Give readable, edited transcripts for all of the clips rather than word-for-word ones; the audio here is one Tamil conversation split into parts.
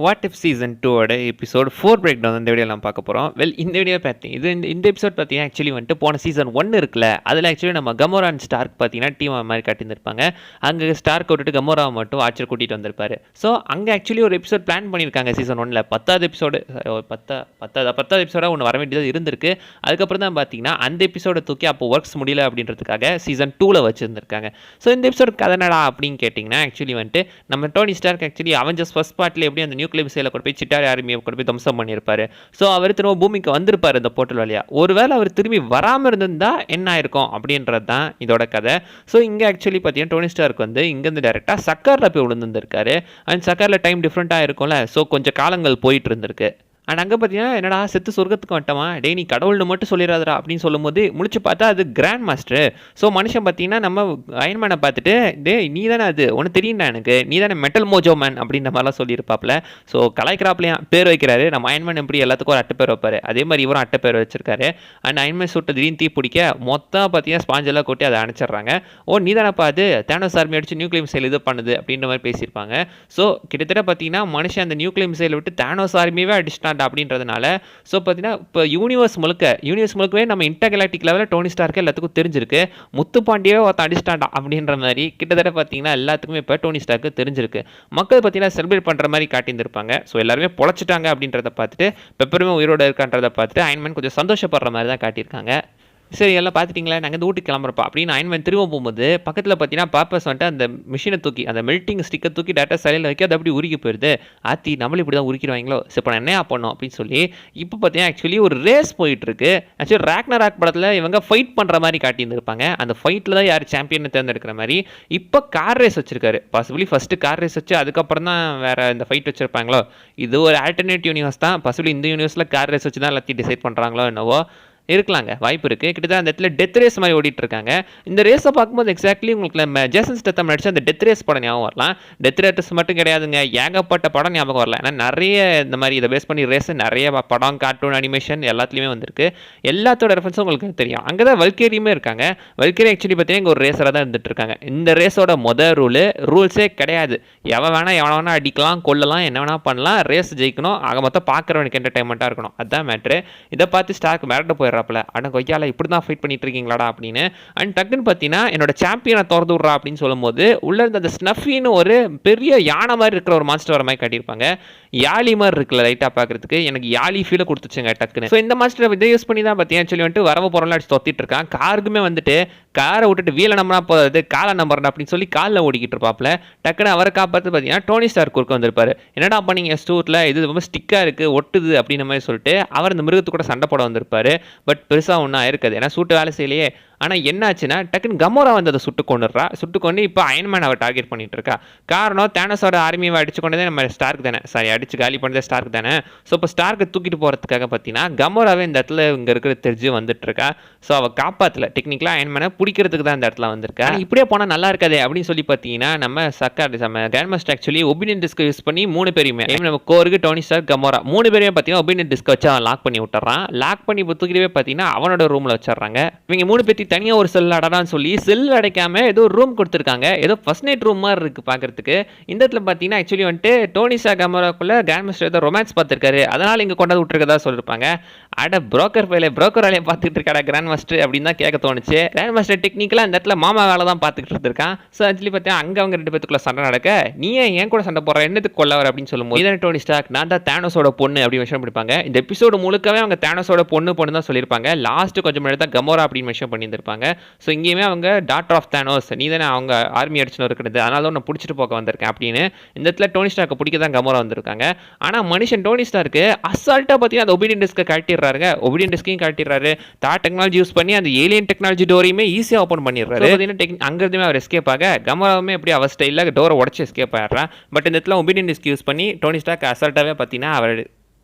What if season 2 episode 4 break down இந்த வீடியோலாம் பார்க்க போகிறோம். இந்த வீடியோ பார்த்தீங்க இந்த எபிசோட் பார்த்தீங்கன்னா ஆக்சுவலி வந்துட்டு போன சீசன் 1 இருக்குல்ல, அதில் ஆக்சுவலி நம்ம கமோரா அண்ட் ஸ்டார்க் பார்த்தீங்கன்னா டீம் மாதிரி காட்டியிருந்திருப்பாங்க. அங்கே ஸ்டார்க் விட்டுட்டு கமோராவை மட்டும் ஆச்சர் கூட்டிகிட்டு வந்திருப்பாரு. ஸோ அங்கே ஆக்சுவலி ஒரு எபிசோட் பிளான் பண்ணியிருக்காங்க சீசன் 1ல் 10வது எபிசோடு 10வது எபிசோடாக ஒன்று வர வேண்டியது இருந்திருக்கு. அதுக்கப்புறம் தான் பார்த்தீங்கன்னா அந்த எபிசோடை தூக்கி அப்போ ஒர்க்ஸ் முடியல அப்படின்றதுக்காக சீசன் 2ல் வச்சுருந்துருக்காங்க. ஸோ இந்த எபிசோட் கதனடா அப்படின்னு கேட்டிங்கன்னா ஆக்சுவலி வந்துட்டு நம்ம Tony Stark actually Avengers first பார்ட்டில் எப்படி அந்த நியூக்ளியர் மிசைலை கொண்டு போய் சிட்டாரி ஆர்மியை கொண்டு போய் தம்சம் பண்ணியிருப்பாரு. ஸோ அவர் திரும்ப பூமிக்கு வந்திருப்பார் இந்த போர்ட்டல் வழியா. ஒருவேளை அவர் திரும்பி வராமல் இருந்திருந்தா என்ன ஆயிருக்கும் அப்படின்றது தான் இதோட கதை. ஸோ இங்கே ஆக்சுவலி பார்த்தீங்கன்னா டோனி ஸ்டார்க் வந்து இங்கேருந்து டேரெக்டாக சக்கரில் போய் விழுந்துருக்காரு. அண்ட் சக்கரில் டைம் டிஃப்ரெண்ட்டாக இருக்கும்ல, ஸோ கொஞ்சம் காலங்கள் போயிட்டு இருந்திருக்கு. அண்ட் அங்கே பார்த்தீங்கன்னா என்னடா செத்து சொர்க்கத்துக்கு வந்துட்டமா, டே நீ கடவுள்னு மட்டும் சொல்லிடாதரா அப்படின்னு சொல்லும்போது முடிச்சு பார்த்தா அது கிராண்ட் மாஸ்டர். ஸோ மனுஷன் பார்த்தீங்கன்னா நம்ம அயன்மேனை பார்த்துட்டு டே நீ தானே அது ஒன்று தெரியும்டா எனக்கு, நீ தானே மெட்டல் மோஜோ மேன் அப்படின்ற மாதிரிலாம் சொல்லியிருப்பாப்ல. ஸோ கலாய்க்கிறாப்லையும் பேர் வைக்கிறாரு. நம்ம அயன்மேன் எப்படி எல்லாத்துக்கும் ஒரு அட்டை பேர் வைப்பார், அதே மாதிரி இவரும் அட்டை பேர் வச்சிருக்காரு. அண்ட் அயன்மேன் சுட்டு திடீர்னு தீ பிடிக்க மொத்தம் பார்த்தீங்கன்னா ஸ்பாஞ்செல்லாம் கொட்டி அதை அணைச்சிட்றாங்க. ஓ நீ தானப்பா அது தேனோஸ் ஆர்மி அடிச்சு நியூக்ளியர் மிசைல் இது பண்ணுது அப்படின்ற மாதிரி பேசியிருப்பாங்க. ஸோ கிட்டத்தட்ட பார்த்தீங்கன்னா மனுஷன் அந்த நியூக்ளியர் மிசைலை விட்டு தேனோஸ் ஆர்மியவே அடிச்சிட்டான் அப்படின்றதுனால ஸோ பார்த்தீங்கன்னா இப்போ யூனிவர்ஸ் முழுக்கவே நம்ம இன்டர்கலாக்டிக் லெவலில் டோனி ஸ்டார்க்கு எல்லாத்துக்கும் தெரிஞ்சிருக்கு. முத்துப்பாண்டியே ஒருத்தன் அடிச்சிட்டாண்டா அப்படின்ற மாதிரி கிட்டத்தட்ட பார்த்தீங்கன்னா எல்லாத்துக்குமே இப்போ டோனி ஸ்டார்க்கு தெரிஞ்சிருக்கு. மக்கள் பார்த்தீங்கன்னா செலிப்ரேட் பண்ணுற மாதிரி காட்டியிருந்திருப்பாங்க. ஸோ எல்லாருமே பொழைச்சிட்டாங்க அப்படின்றத பார்த்துட்டு பெப்பருமே உயிரோடு இருக்கான்றதை பார்த்துட்டு அயன்மேன் கொஞ்சம் சந்தோஷப்படுற மாதிரி தான் காட்டியிருக்காங்க. சரி எல்லாம் பார்த்துட்டிங்களா, நாங்கள் வீட்டுக்கு கிளம்புறப்பா அப்படின்னு அயன்மேன் திரும்ப போகும்போது பக்கத்தில் பார்த்தீங்கன்னா பாப்பஸ் வந்துட்டு அந்த மிஷினை தூக்கி அந்த மெல்ட்டிங் ஸ்டிக்கை தூக்கி டேரக்டாக சைடில் வைக்க அது அப்படி உருகி போயிடுது. ஆத்தி நம்மளும் இப்படி தான் உருக்கிடுவாங்களோ, சரி இப்போ நான் என்ன பண்ணோம் அப்படின்னு சொல்லி இப்போ பார்த்தீங்கன்னா ஆக்சுவலி ஒரு ரேஸ் போயிட்டுருக்கு. ஆக்சுவலி ராக் படத்தில் இவங்க ஃபைட் பண்ணுற மாதிரி காட்டியிருந்திருப்பாங்க. அந்த ஃபைட்டில் தான் யார் சாம்பியனை தேர்ந்தெடுக்கிற மாதிரி இப்போ கார் ரேஸ் வச்சிருக்காரு. பாசிபிளி ஃபஸ்ட்டு கார் ரேஸ் வச்சு அதுக்கப்புறம் தான் வேறு இந்த ஃபைட் வச்சுருப்பாங்களோ. இது ஒரு ஆல்டர்னேட் யூனிவர்ஸ் தான். பாசிபிளி இந்த யூனிவர்ஸில் கார் ரேஸ் வச்சு தான் எல்லாத்தையும் டிசைட் பண்ணுறாங்களோ என்னவோ இருக்கலாங்க, வாய்ப்பு இருக்குது. கிட்டத்தட்ட அந்த இடத்துல டெத் ரேஸ் மாதிரி ஓடிட்டு இருக்காங்க. இந்த ரேஸை பார்க்கும்போது எக்ஸாக்ட்லி உங்களுக்கு நம்ம ஜேசன் ஸ்டேத்தம் நடிச்சு அந்த டெத் ரேஸ் படம் ஞாபகம் வரலாம். டெத் ரேஸ் மட்டும் கிடையாதுங்க, ஏகப்பட்ட படம் ஞாபகம் வரல. ஏன்னா நிறைய இந்த மாதிரி இதை பேஸ் பண்ணி ரேஸ் நிறைய படம், கார்ட்டூன், அனிமேஷன் எல்லாத்துலேயுமே வந்திருக்கு. எல்லாத்தோட ரெஃபரன்ஸும் உங்களுக்கு தெரியும். அங்கே தான் வல்கேரியுமே இருக்காங்க. வல்கேரி ஆக்சுவலி பார்த்தீங்கன்னா இங்கே ஒரு ரேஸராக தான் இருந்துட்டு இருக்காங்க. இந்த ரேஸோட ரூல்ஸே கிடையாது. எவன் வேணா அடிக்கலாம், கொல்லலாம், என்ன வேணா பண்ணலாம். ரேஸ் ஜெயிக்கணும், ஆக மொத்தம் பார்க்குறவனுக்கு என்டர்டைன்மெண்ட்டாக இருக்கணும், அதுதான் மேட்ரு. இதை பார்த்து ஸ்டார்க் மிரட்ட போயிடுறாப்புல, அட கொய்யால இப்படி தான் ஃபைட் பண்ணிட்டு இருக்கீங்களாடா அப்படின்னு. அண்ட் டக்குன்னு பார்த்தீங்கன்னா என்னோட சாம்பியனை திறந்து விட்றா அப்படின்னு சொல்லும்போது உள்ள இருந்த அந்த ஸ்னஃபின்னு ஒரு பெரிய யானை மாதிரி இருக்கிற ஒரு மாஸ்டர் வர மாதிரி காட்டியிருப்பாங்க. யாழி மாதிரி இருக்குல்ல லைட்டாக பார்க்குறதுக்கு, எனக்கு யாழி ஃபீலை கொடுத்துச்சுங்க டக்குன்னு. ஸோ இந்த மாஸ்டரை இதை யூஸ் பண்ணி தான் பார்த்தீங்கன்னா சொல்லி வந்துட்டு வரவு பொருளாக அடிச்சு தொத்திட்டு இருக்கான். காருக்குமே வந்துட்டு காரை விட்டுட்டு வீலை நம்பரா போகிறது காலை நம்பர்டா அப்படின்னு சொல்லி காலில் ஓடிக்கிட்டு இருப்பாப்ல. டக்குன்னு அவரை காப்பாற்று பார்த்தீங்கன்னா டோனி ஸ்டார்க் குறுக்க வந்திருப்பாரு. என்னடா பண்ணீங்க ஸ்டூரில், இது ரொம்ப ஸ்டிக்காக இருக்குது ஒட்டுது அப்படின்ற மாதிரி சொல்லிட்டு அவர் இந்த மிருகத்து கூட சண்டை போட வந்திருப்பாரு. பட் பெருசாக ஒன்றும் ஆயிருக்காது, ஏன்னா சூட்டு வேலை செய்யலையே. ஆனால் என்னாச்சுன்னா டக்குன்னு கமோரா வந்து அதை சுட்டு கொண்டு இப்போ அயன்மேன் அவர் டார்கெட் பண்ணிட்டு இருக்கா. காரணம் தேனோஸோட ஆர்மியை அடிச்சு கொண்டதே நம்ம ஸ்டார்க் தானே, சாரி அடிச்சு காலி பண்ணதே ஸ்டார்க் தானே. ஸோ இப்போ ஸ்டார்க்கை தூக்கிட்டு போகிறதுக்காக பார்த்தீங்கன்னா கமோராவே இந்த இடத்துல இங்கே இருக்கிற தெரிஞ்சு வந்துட்டு இருக்கா. ஸோ அவள் காப்பாற்றல, டெக்னிக்கலாக அயன்மேனை பிடிக்கிறதுக்கு தான் இந்த இடத்துல வந்திருக்கா. இப்படியே போனால் நல்லா இருக்காது அப்படின்னு சொல்லி பார்த்தீங்கன்னா நம்ம grand master actually opinion disk use பண்ணி 3 பேருமே நம்ம கோருக்கு, டோனி ஸ்டார்க், கமோரா 3 பேருமே பார்த்தீங்கன்னா ஒபினியன் டிஸ்க் வச்சு அவன் லாக் பண்ணி விட்டுறான். லாக் பண்ணி இப்போ தூக்கிட்டே பார்த்தீங்கன்னா அவனோட ரூமில் வச்சிடறாங்க. இவங்க 3 பேர்த்தி தனியாக ஒரு செல் அடடான்னு சொல்லி செல் அடைக்காம ஏதோ ரூம் கொடுத்துருக்காங்க. ஏதோ ஃபர்ஸ்ட் நைட் ரூம் மாதிரி இருக்கு பார்க்கறதுக்கு. இந்த இடத்துல பார்த்தீங்கன்னா ஆக்சுவலி வந்துட்டு டோனி ஸ்டார்க் கமோராக்குள்ள கிராண்ட் மாஸ்டர் ஏதோ ரொமான்ஸ் பார்த்துருக்காரு, அதனால இங்கே கொண்டாந்து விட்டுருக்கதா சொல்லியிருப்பாங்க. அட புரோக்கர் வேலையை பார்த்துட்டு இருக்காடா கிராண்ட் மாஸ்டர் அப்படின்னு தான் கேட்க தோணுச்சு. கிராண்ட் மாஸ்டர் டெக்னிக்கலாக இந்த இடத்துல மாமா வேலை தான் பார்த்துக்கிட்டு இருக்கான். ஸோ ஆக்சுவலி பார்த்தீங்கன்னா அங்கே அவங்க 2 பேத்துக்குள்ள சண்டை நடக்க, நீ ஏன் கூட சண்டை போடுற, என்னத்துக்கு கொல்லவர் அப்படின்னு சொல்லும்போது இதனை டோனி ஸ்டார்க் நான் தான் தேனோஸோட பொண்ணு அப்படி விஷயம் பிடிப்பாங்க. இந்த எபிசோடு முழுக்கவே அவங்க தேனோஸோட பொண்ணு தான் சொல்லியிருப்பாங்க. லாஸ்ட் கொஞ்சம் முன்னாடி தான் கமோரா அப்படின்னு விஷயம் பண்ணியிருந்திருப்பாங்க. ஸோ இங்கேயுமே அவங்க டாக்டர் ஆஃப் தேனோஸ், நீ தானே அவங்க ஆர்மி அடிச்சுன்னு இருக்கிறது, அதனால தான் நான் பிடிச்சிட்டு போக வந்திருக்கேன் அப்படின்னு இந்த இடத்துல டோனி ஸ்டார்க்கை பிடிக்க தான் கமோரா வந்திருக்காங்க. ஆனால் மனுஷன் டோனி ஸ்டார்க்கு அசால்ட்டாக பார்த்தீங்கன்னா அந்த ஒபீடியன் டிஸ்கை காட்டிடுறாருங்க. ஒபீடியன் டிஸ்கையும் காட்டிடுறாரு. டெக்னாலஜி யூஸ் பண்ணி அந்த ஏலியன் டெக்னாலஜி டோரையுமே ஈஸியாக ஓப்பன் பண்ணிடுறாரு. பார்த்தீங்கன்னா அங்கிருந்துமே அவர் எஸ்கேப் ஆக கமோராவுமே எப்படி அவர் ஸ்டைலில் டோரை உடச்சி எஸ்கேப் ஆகிடுறா. பட் இந்த இடத்துல ஒபீடியன் டிஸ்க் யூஸ் பண்ணி டோனி ஸ்டார்க் அசால்ட்டாகவே பார்த்தீங்கன்னா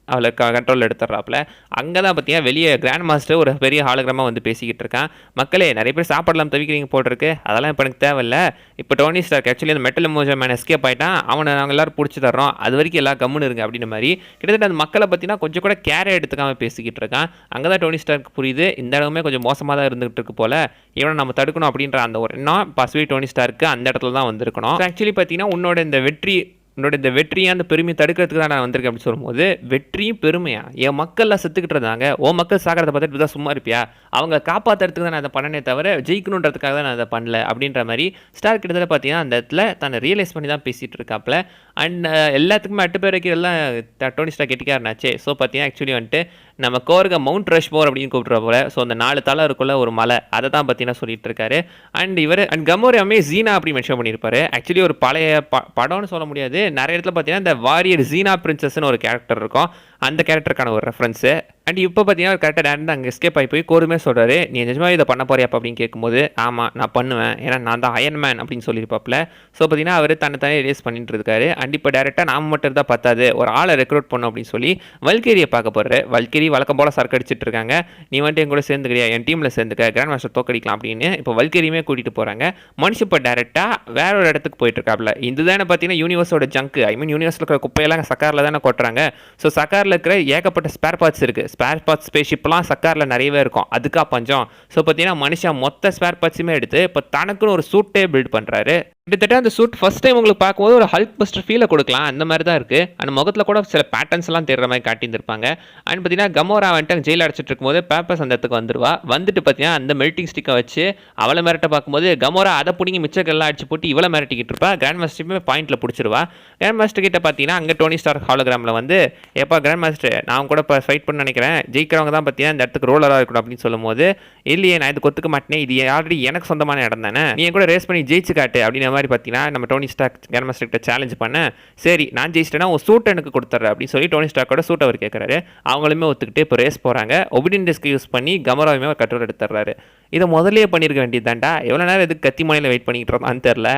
அவளை கண்ட்ரோல் எடுத்துடுறாப்புல. அங்கே தான் பார்த்தீங்கன்னா வெளியே கிராண்ட் மாஸ்டர் ஒரு பெரிய ஹாலோகிராமாக வந்து பேசிக்கிட்டு இருக்கான். மக்களே நிறைய பேர் சாப்பாடலாம் தவிக்கிறீங்க போட்டிருக்கு, அதெல்லாம் இப்போ எனக்கு தேவையில்லை. இப்போ டோனி ஸ்டார்க் ஆக்சுவலி அந்த மெட்டல் மோஜோ மேன் எஸ்கேப் ஆகிட்டான், அவனை நாங்கள் எல்லோரும் பிடிச்சி தர்றோம், அது வரைக்கும் எல்லாம் கம்முன்னு இருங்க அப்படின்ற மாதிரி கிட்டத்தட்ட அந்த மக்களை பார்த்தீங்கன்னா கொஞ்சம் கூட கேரே எடுத்துக்காமல் பேசிக்கிட்டு இருக்கான். அங்கே தான் டோனி ஸ்டார்க் புரியுது இந்த இடமே கொஞ்சம் மோசமாக தான் இருந்துகிட்டு இருக்கு போல், இவனை நம்ம தடுக்கணும் அப்படின்ற அந்த ஒரு எண்ணம் பாசிபிலி டோனி ஸ்டார்க்கு அந்த இடத்துல தான் வந்திருக்கணும். ஆக்சுவலி பார்த்தீங்கன்னா உன்னோட இந்த வெற்றி உன்னோட இந்த வெற்றியை அந்த பெருமையை தடுக்கிறதுக்கு தான் நான் வந்திருக்கேன் அப்படின்னு சொல்லும்போது, வெற்றியும் பெருமையா? என் மக்கள்லாம் செத்துக்கிட்டு இருந்தாங்க, உன் மக்கள் சாகிறத பார்த்துட்டு தான் சும்மா இருப்பியா? அவங்க காப்பாற்றுறதுக்கு தான் நான் அதை பண்ணனே தவிர ஜெயிக்கணுன்றதுக்காக தான் நான் அதை பண்ணல அப்படின்ற மாதிரி ஸ்டார் கிட்டத்தட்ட பார்த்தீங்கன்னா அந்த இடத்துல தன்னை ரியலைஸ் பண்ணி தான் பேசிகிட்டு இருக்காப்புல. அண்ட் எல்லாத்துக்குமே அட்டு பேர் வைக்கிறதெல்லாம் டோனி ஸ்டார்க் கெட்டிக்காரனாச்சே. ஸோ பார்த்தீங்கன்னா ஆக்சுவலி வந்துட்டு நம்ம கோர்க மவுண்ட் ரஷ்மோர் அப்படின்னு கூப்பிட்ற போல. ஸோ அந்த 4 தலை இருக்குள்ள ஒரு மலை, அதை தான் பார்த்தீங்கன்னா சொல்லிட்டு இருக்காரு. அண்ட் இவர் அண்ட் கமோராமே ஜீனா அப்படி மென்ஷன் பண்ணியிருப்பாரு. ஆக்சுவலி ஒரு பழைய படம்னு சொல்ல முடியாது, நிறைய இடத்துல பார்த்தீங்கன்னா இந்த வாரியர் ஜீனா பிரின்சஸ்ன்னு ஒரு கேரக்டர் இருக்கும், அந்த கேரக்டருக்கான ஒரு ரெஃபரன்ஸு. அண்ட் இப்போ பார்த்தீங்கன்னா கரெக்டாக டேரக்ட் அங்கே எஸ்கேப் ஆகி போய் கோருமே சொல்கிறாரு, நீ நிஜமாக இதை பண்ண போறியாப்பா அப்படின்னு கேட்கும்போது, ஆமாம் நான் பண்ணுவேன், ஏன்னா நான் தான் அயன் மேன் அப்படின்னு சொல்லியிருப்பாப்புல. ஸோ பார்த்தீங்கன்னா அவர் தன்னை ரிலீஸ் பண்ணிட்டு இருக்காரு. அண்ட் இப்போ டேரெக்டாக நாம மட்டும் இருந்தால் பத்தாது, ஒரு ஆளை ரெக்ரூட் பண்ணோம் அப்படின்னு சொல்லி வல்கேரியை பார்க்க போகிறாரு. வல்கேரி வழக்கம் போல் சரக்கு அடிச்சிட்டு இருக்காங்க. நீ வந்துட்டு என் கூட சேர்ந்துக்கிறியா, என் டீமில் சேர்ந்துக்க, கிராண்ட் மாஸ்டர் தோக்கடிக்கலாம் அப்படின்னு இப்போ வல்கேரியுமே கூட்டிகிட்டு போகிறாங்க. மனுஷன் இப்போ டேரெக்டாக வேற ஒரு இடத்துக்கு போயிட்டு இருக்காப்புல. இதுதானே பார்த்தீங்கன்னா யூனிவர்ஸோட ஜங்க், ஐ மீன் யூனிவர்ஸில் இருக்கிற குப்பையெல்லாம் சக்காரில் தானே கொட்டுறாங்க. ஸோ சக்காரில் இருக்கிற ஏகப்பட்ட ஸ்பேர் பார்ட்ஸ் இருக்குது. ஸ்பேர் பார்ட்ஸ் ஸ்பேஸ்ஷிப்லாம் சக்காரில் நிறையவே இருக்கும், அதுக்கா பஞ்சம். ஸோ பார்த்தீங்கன்னா மனுஷன் மொத்த ஸ்பேர் பார்ட்ஸுமே எடுத்து இப்போ தனக்குன்னு ஒரு சூட்டே பில்ட் பண்ணுறாரு. கிட்டத்தட்ட அந்த சூட் ஃபஸ்ட் டைம் உங்களுக்கு பார்க்கும்போது ஒரு ஹல்க் பஸ்டர் ஃபீலை கொடுக்கலாம், அந்த மாதிரி தான் இருக்குது. அந்த முகத்தில் கூட சில பேட்டர்ன்ஸ் எல்லாம் தேடுற மாதிரி காட்டியிருந்திருப்பாங்க. அண்ட் பார்த்தீங்கன்னா கமோரா வந்துட்டு ஜெயில் அடைச்சிட்டு இருக்கும்போது பேப்பர்ஸ் அந்த இடத்துக்கு வந்துடுவா. வந்துட்டு பார்த்தீங்கன்னா அந்த மெல்ட்டிங் ஸ்டிக்கை வச்சு அவளை மிரட்ட பார்க்கும்போது கமோரா அதை பிடிங்கி மிச்சக்கெல்லாம் அடிச்சு போட்டு இவளை மிரட்டிக்கிட்டு இருப்பா. கிராண்ட் மாஸ்டருமே பாயிண்ட்டில் பிடிச்சிருவா. கிராண்ட் மாஸ்டர் கிட்ட பார்த்தீங்கன்னா அங்கே டோனி ஸ்டார்க் ஹாலோகிராமில் வந்து, எப்பா கிராண்ட் மாஸ்டர் நான் கூட இப்போ ஃபைட் பண்ண நினைக்கிறேன், ஜெயிக்கிறவங்க தான் பார்த்தீங்கன்னா இந்த இடத்துக்கு ரோலராக இருக்கணும் அப்படின்னு சொல்லும்போது, இல்லையே நான் இது கொத்துக்க மாட்டேன், இது ஆல்ரெடி எனக்கு சொந்தமான இடம் தானே, நீ கூட ரேஸ் பண்ணி ஜெயிச்சு காட்டு அப்படின்ற மாதிரி பார்த்தீங்கன்னா நம்ம டோனி ஸ்டார்க் கிராண்ட் மாஸ்டர் கிட்ட சேலஞ்ச் பண்ண, சரி நான் ஜெயிச்சிட்டேன்னா உன் சூட் எனக்கு கொடுத்துட்றேன் அப்படின்னு சொல்லி டோனி ஸ்டார்க்கோட சூட் அவர் கேட்குறாரு. அவங்களுமே ஒத்துக்கிட்டு இப்போ ரேஸ் போகிறாங்க. ஒபிடியன் டிஸ்க் யூஸ் பண்ணி கமராவுமே ஒரு கட்டுரை எடுத்துடுறாரு. இதை முதலே பண்ணியிருக்க வேண்டியது தான்டா, எவ்வளோ நேரம் எதுக்கு கத்தி மலையில் வெயிட் பண்ணிக்கிட்டு இருந்தான்னு தெரில.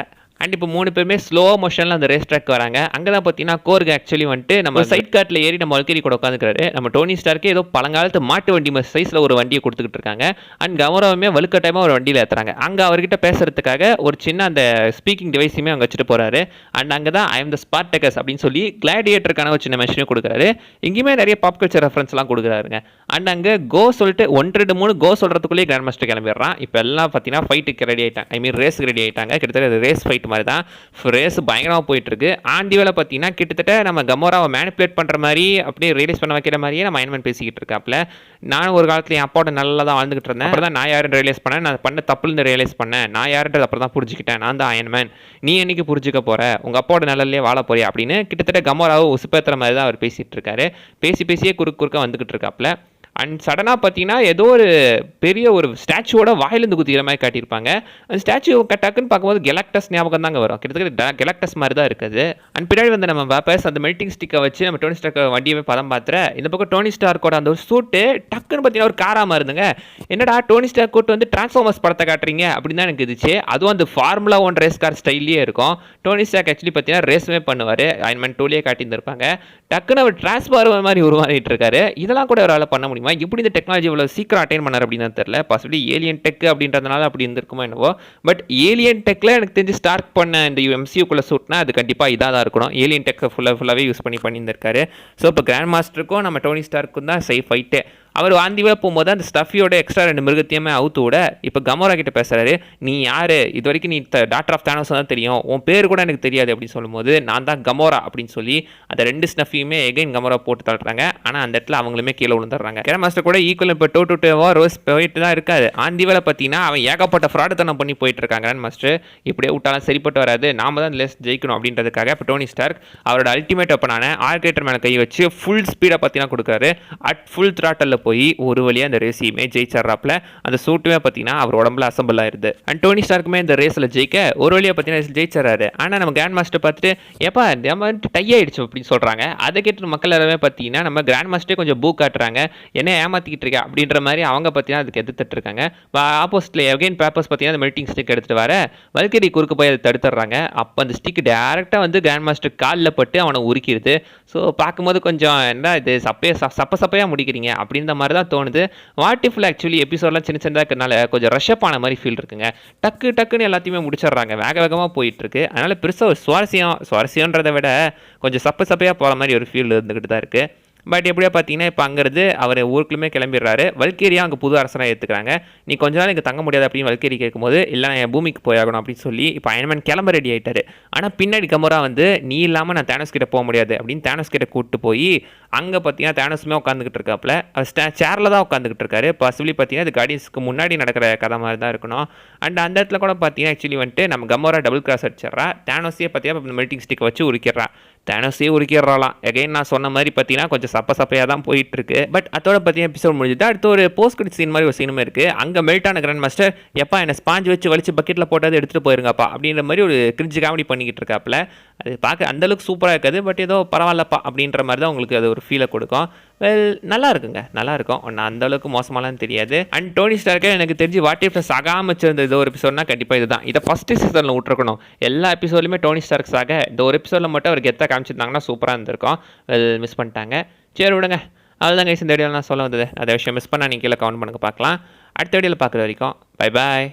அண்ட் இப்போ 3 பேருமே ஸ்லோ மோஷனில் அந்த ரேஸ் ட்ராக் வராங்க. அங்கே தான் பார்த்தீங்கன்னா கோர்க் ஆக்சுவலி வந்துட்டு நம்ம சைட் கார்ட்டில் ஏறி நம்ம வல்கேரி கூட உட்காந்துக்கிறாரு. நம்ம டோனி ஸ்டார்க்கே ஏதோ பழங்காலத்து மாட்டு வண்டி சைஸில் ஒரு வண்டியை கொடுத்துக்கிட்டு இருக்காங்க. அண்ட் கமராவுமே வலுக்கட்டாயமாக ஒரு வண்டியில் ஏற்றுறாங்க. அங்கே அவர்கிட்ட பேசுறதுக்காக ஒரு சின்ன அந்த ஸ்பீக்கிங் டிவைஸுமே அங்கே வச்சுட்டு போகிறாரு. அண்ட் அங்கே தான் ஐ எம் த ஸ்பார்டகஸ் அப்படின்னு சொல்லி கிளாடியேட்டருக்கான ஒரு சின்ன மெஷினையும் கொடுக்குறாரு. இங்கேயுமே நிறைய பாப் கல்ச்சர் ரெஃபரன்ஸ்லாம் கொடுக்குறாருங்க. அண்ட் அங்கே கோ சொல்லிட்டு 1 2 3 கோ சொல்கிறதுக்குள்ளேயே கிராண்ட் மாஸ்டர் கிளம்பிடுறான். இப்போ எல்லாம் பார்த்தீங்கன்னா ஃபைட்டுக்கு ரெடி ஆகிட்டாங்க, ஐ மீன் ரேஸுக்கு ரெடி ஆகிட்டாங்க. கிட்டத்தட்ட ரேஸ் ஃபைட் மாதிரி தான் ரேஸ் பயங்கரமாக போயிட்டுருக்கு. ஆண்டி வேலை பார்த்தீங்கன்னா கிட்டத்தட்ட நம்ம கமோராவை மேனிப்புலேட் பண்ணுற மாதிரி அப்படியே ரியலைஸ் பண்ண வைக்கிற மாதிரியே நம்ம அயன்மேன் பேசிக்கிட்டு இருக்காப்புல. நானும் ஒரு காலத்தில் என் அப்பாவோட நல்லா தான் வாழ்ந்துகிட்டு இருந்தேன், அப்புறம் தான் நான் யாருன்னு ரியலைஸ் பண்ணேன், நான் பண்ண தப்புலேருந்து ரியலைஸ் பண்ணேன், நான் யாருன்றது அப்புறம் தான் புரிஞ்சுக்கிட்டேன், நான் தான் அயன்மேன், நீ என்னைக்கு புரிஞ்சுக்க போகிற, உங்கள் அப்பாவோட நல்லலே வாழ போறியா அப்படின்னு கிட்டத்தட்ட கமோராவை உசுப்பேற்றுற மாதிரி தான் அவர் பேசிகிட்டு இருக்காரு. பேசியே குறுக்க வந்துக்கிட்டு இருக்காப்புல. அண்ட் சடனாக பார்த்தீங்கன்னா ஏதோ ஒரு பெரிய ஒரு ஸ்டாச்சுவோட வாயிலிருந்து குத்திக்கிற மாதிரி காட்டியிருப்பாங்க. அந்த ஸ்டாச்சு டக்குன்னு பார்க்கும்போது கெலாக்டஸ் ஞாபகம் தாங்க வரும். கிட்டத்தட்ட கெலாக்டஸ் மாதிரி தான் இருக்குது. அண்ட் பின்னாடி வந்து நம்ம பேப்பர்ஸ் அந்த மெல்ட்டிங் ஸ்டிக்கை வச்சு நம்ம டோனி ஸ்டார்க் வண்டியை பதம் பார்த்துற, இந்த பக்கம் டோனி ஸ்டார்க்கோட அந்த ஒரு சூட்டு டக்குன்னு பார்த்தீங்கன்னா ஒரு காராமல் இருந்துங்க. என்னடா டோனி ஸ்டார்க் கூட்டு வந்து டிரான்ஸ்ஃபார்மர்ஸ் படத்தை காட்டுறீங்க அப்படின்னு தான் எனக்கு இருந்துச்சு. அதுவும் அந்த ஃபார்முலா 1 ரேஸ் கார் ஸ்டைல்லே இருக்கும். டோனி ஸ்டார்க் ஆக்சுவலி பார்த்தீங்கன்னா ரேஸுமே பண்ணுவார், அயன்மேன் 2லேயே காட்டியிருந்திருப்பாங்க. டக்குன்னு அவர் டிரான்ஸ்ஃபார்மர் மாதிரி உருவாகிட்டு இருக்காரு. இதெல்லாம் கூட அவரால் பண்ண முடியும். எப்படி இந்த டெக்னாலஜி இவ்வளோ சீக்கிரம் அட்டைன் பண்ணார் அப்படின்னு தெரியல. பாசிபிளி ஏலியன் டெக் அப்படின்றதுனால அப்படி இருந்திருக்குமோ என்னவோ. பட் ஏலியன் டெக்கில் எனக்கு தெரிஞ்சு ஸ்டார்க் பண்ண இந்த எம்சியூக்குள்ளே சூட்னா அது கண்டிப்பாக இதாக தான் இருக்கணும். ஏலியன் டெக்கை ஃபுல்லாகவே யூஸ் பண்ணியிருந்திருக்காரு. ஸோ இப்போ கிராண்ட் மாஸ்டருக்கும் நம்ம டோனி ஸ்டார்க்கும் தான் சேஃப் ஃபைட்டே. அவர் வாந்திவே போகும்போது அந்த ஸ்டஃபியோட எக்ஸ்ட்ரா 2 மிருகத்தையுமே அவுத்து விட இப்போ கமோரா கிட்ட பேசுறாரு, நீ யார், இது வரைக்கும் நீ டாக்டர் ஆஃப் தானோஸ் தான் தெரியும், உன் பேர் கூட எனக்கு தெரியாது அப்படின்னு சொல்லும்போது, நான் தான் கமோரா அப்படின்னு சொல்லி அந்த 2 ஸ்டஃபியுமே எகைன் கமோரா போட்டு தள்ளுறாங்க. ஆனால் அந்த இடத்துல அவங்களுமே கீழே விழுந்துடுறாங்க. கிராண்ட் மாஸ்டர் கூட ஈக்குவல் இப்போ 2-2 ரோஸ் போயிட்டு தான் இருக்காது. ஆந்தி வேலை பார்த்தீங்கன்னா அவன் ஏகப்பட்ட ஃப்ராடுத்தனம் பண்ணி போயிட்டு இருக்காங்க. கிராண்ட் மாஸ்டர் இப்படியே விட்டாலும் சரிப்பட்டு வராது, நாம தான் லெஸ் ஜெயிக்கணும் அப்படின்றதுக்காக இப்போ டோனி ஸ்டார்க் அவரோட அல்டிமேட் வெப்பனான ஆர்கேட்டர் மேலே கை வச்சு ஃபுல் ஸ்பீடாக பார்த்தீங்கன்னா கொடுக்குறாரு. அட் ஃபுல் த்ராட்டலில் போய் ஒரு வழியாக அந்த ரேஸையுமே ஜெயிச்சிட்றாப்புல. அந்த சூட்டுமே பார்த்தீங்கன்னா அவர் உடம்புல அசம்பிள் ஆயிருது. அண்ட் டோனி ஸ்டார்க்குமே இந்த ரேஸில் ஜெயிக்க ஒரு வழியாக பார்த்தீங்கன்னா ஜெயிச்சிடறாரு. ஆனால் நம்ம கிராண்ட் மாஸ்டர் பார்த்துட்டு ஏப்பா நம்ம டை ஆயிடுச்சு அப்படின்னு சொல்கிறாங்க. அதை கேட்டு மக்கள் எல்லாமே பார்த்தீங்கன்னா நம்ம கிராண்ட் மாஸ்டரே கொஞ்சம் பூ காட்டுறாங்க, என்ன ஏமாற்றிக்கிட்டு இருக்கா அப்படின்ற மாதிரி அவங்க பார்த்தீங்கன்னா அதுக்கு எதிர்த்துட்டு இருக்காங்க. ஆப்போசிட்டில் எகைன் பேப்பர்ஸ் பார்த்தீங்கன்னா அந்த மெல்ட்டிங் ஸ்டிக் எடுத்துகிட்டு வர வல்கேரி குறுக்கு போய் அதை தடுத்துடுறாங்க. அப்போ அந்த ஸ்டிக் டேரெக்டாக வந்து கிராண்ட் மாஸ்டர் காலில் பட்டு அவனை உருக்கிடுது. ஸோ பார்க்கும்போது கொஞ்சம் என்ன இது சப்பையாக முடிக்கிறீங்க அப்படின்ற மாதிரி தான் தோணுது. வாட் இஃப்ல ஆக்சுவலி எபிசோட்லாம் சின்னதாக இருக்கிறனால கொஞ்சம் ரஷ்அப் ஆன மாதிரி ஃபீல் இருக்குங்க. டக்குன்னு எல்லாத்தையுமே முடிச்சிடுறாங்க, வேகமாக போயிட்டு இருக்கு. அதனால பெருசாக ஒரு சுவாரஸ்யன்றதை விட கொஞ்சம் சப்பையாக போகிற மாதிரி ஒரு ஃபீல் இருந்துக்கிட்டு தான் இருக்குது. பட் எப்படியா பார்த்தீங்கன்னா இப்போ அங்கேருந்து அவர் ஊருக்குள்ளே கிளம்பிடுறாரு. வல்கேரியா அங்கே புது அரசனாக ஏற்றுக்கிறாங்க. நீ கொஞ்ச நாள் இங்கே தங்க முடியாது அப்படின்னு வல்கேரி கேட்கும்போது, இல்லை நான் என் பூமிக்கு போயாகணும் அப்படின்னு சொல்லி இப்போ அயன்மேன் கிளம்ப ரெடி ஆகிட்டாரு. ஆனால் பின்னாடி கமோரா வந்து நீ இல்லாமல் நான் தேனோஸ் கிட்ட போக முடியாது அப்படின்னு தேனோஸ் கிட்ட கூப்பிட்டு போய் அங்கே பார்த்தீங்கன்னா தேனோஸுமே உட்காந்துக்கிட்டு இருக்காப்புல. சேரில் தான் உட்காந்துக்கிட்டு இருக்காரு. பாசிபிளி பார்த்தீங்கன்னா இது கார்டியன்ஸ்க்கு முன்னாடி நடக்கிற கதை மாதிரி தான் இருக்கணும். அண்ட் அந்த இடத்துல கூட பார்த்தீங்கன்னா ஆக்சுவலி வந்துட்டு நம்ம கமோரா டபுள் கிராஸ் அடிச்சிடறா. தேனோஸே பார்த்தீங்கன்னா மெல்டிங் ஸ்டிக் வச்சு உரிக்கிறா. தேனோஸே உரிக்கிறாளாம். எகைன் நான் சொன்ன மாதிரி பார்த்தீங்கன்னா கொஞ்சம் சப்பையாக தான் போயிட்டு இருக்கு. பட் அதோட பார்த்தீங்கன்னா எபிசோட் முடிஞ்சுது. அடுத்து ஒரு போஸ்ட் கிரெடிட் சீன் மாதிரி ஒரு சீனுமே இருக்குது. அங்கே மெல்ட்டான கிராண்ட் மாஸ்டர் எப்பா என்ன ஸ்பாஞ்ச் வச்சு வலிச்சு பக்கெட்டில் போட்டது எடுத்துகிட்டு போயிருங்கப்பா அப்படின்ற மாதிரி ஒரு கிரிஞ்சு காமெடி பண்ணிக்கிட்டு இருக்காப்புல. அது பார்க்க அந்தளவுக்கு சூப்பராக இருக்காது. பட் ஏதோ பரவாயில்லப்பா அப்படின்ற மாதிரி தான் உங்களுக்கு அது ஒரு ஃபீலை கொடுக்கும். வெல் நல்லா இருக்குங்க, நல்லா இருக்கும். ஒன்று அந்தளவுக்கு மோசமாலாம் தெரியாது. அண்ட் டோனி ஸ்டார்க்கே எனக்கு தெரிஞ்சு வாட் இஃப்ல சாகாம வச்சிருந்த இது ஒரு எபிசோட்னா கண்டிப்பாக இதுதான். இதை ஃபஸ்ட்டு சீசனில் விட்டுருக்கணும். எல்லா எபிசோட்லையுமே டோனி ஸ்டார்க் சாக இந்த ஒரு எபிசோடில் மட்டும் அவருக்கு எத்த காமிச்சிருந்தாங்கன்னா சூப்பராக இருந்திருக்கும். வெல் மிஸ் பண்ணிட்டாங்க. சரி விடுங்க. அதுதான் கைஸ் இந்த வீடியோவில் நான் சொல்ல வந்தது. அதை விஷயம் மிஸ் பண்ணால் நீங்கள் கீழே கமெண்ட் பண்ணுங்க பார்க்கலாம். அடுத்த வீடியோவில் பார்க்குற வரைக்கும் பை பாய்.